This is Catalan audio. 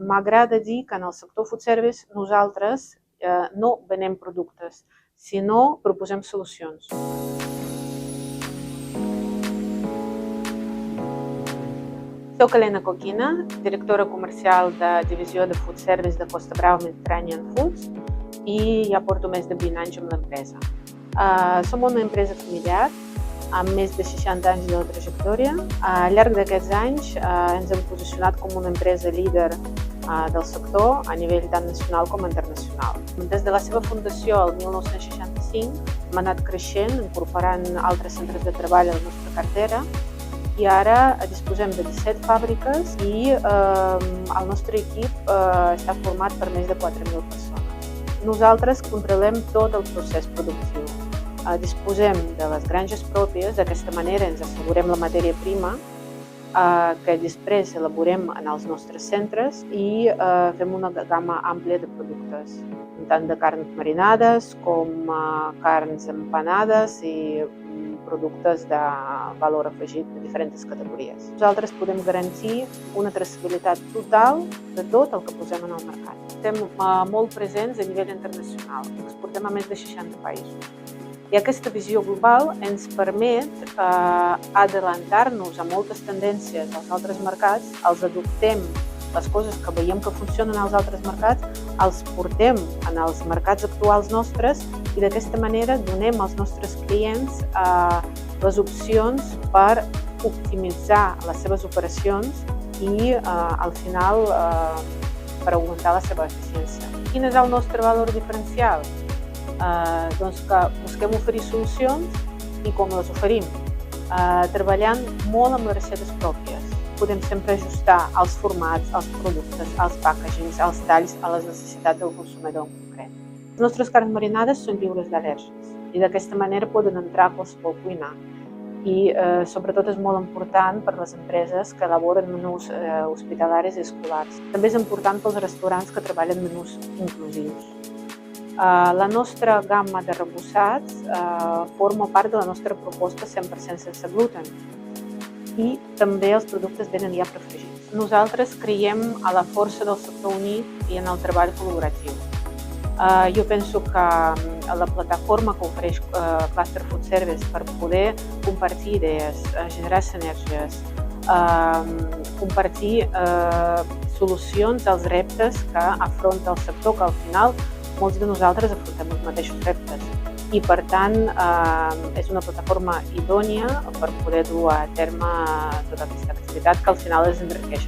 m'agrada dir que en el sector food service nosaltres no venem productes, sinó proposem solucions. Soc Elena Coquina, directora comercial de divisió de food service de Costa Brava Mediterranean Foods i ja porto més de 20 anys amb l'empresa. Som una empresa familiar amb més de 60 anys de trajectòria. Al llarg d'aquests anys ens hem posicionat com una empresa líder del sector a nivell tant nacional com internacional. Des de la seva fundació el 1965 hem anat creixent, incorporant altres centres de treball a la nostra cartera, i ara disposem de 17 fàbriques i el nostre equip està format per més de 4.000 persones. Nosaltres controlem tot el procés productiu. Disposem de les granges pròpies, d'aquesta manera ens assegurem la matèria prima que després elaborem en els nostres centres i fem una gamma àmplia de productes, tant de carns marinades com carns empanades i productes de valor afegit de diferents categories. Nosaltres podem garantir una traçabilitat total de tot el que posem en el mercat. Estem molt presents a nivell internacional, exportem a més de 60 països. I aquesta visió global ens permet adelantar-nos a moltes tendències als altres mercats, els adoptem les coses que veiem que funcionen als altres mercats, els portem en els mercats actuals nostres i d'aquesta manera donem als nostres clients les opcions per optimitzar les seves operacions i al final per augmentar la seva eficiència. Quin és el nostre valor diferencial? Doncs que busquem oferir solucions i com les oferim? Treballant molt amb les receptes pròpies. Podem sempre ajustar els formats, els productes, els packagings, els talls a les necessitats del consumidor en concret. Les nostres carns marinades són lliures d'al·lèrgens i d'aquesta manera poden entrar a qualsevol cuina. I sobretot és molt important per les empreses que elaboren menús hospitalaris i escolars. També és important pels restaurants que treballen menús inclusius. La nostra gamma de rebussats forma part de la nostra proposta 100% sense gluten i també els productes venen ja prefregits. Nosaltres creiem a la força del sector unit i en el treball col·laboratiu. Jo penso que la plataforma que ofereix Cluster Food Service per poder compartir idees, generar sinergies, compartir solucions als reptes que afronta el sector, que al final molts de nosaltres afrontem els mateixos reptes. I per tant és una plataforma idònia per poder dur a terme tota aquesta activitat que al final ens enriqueix.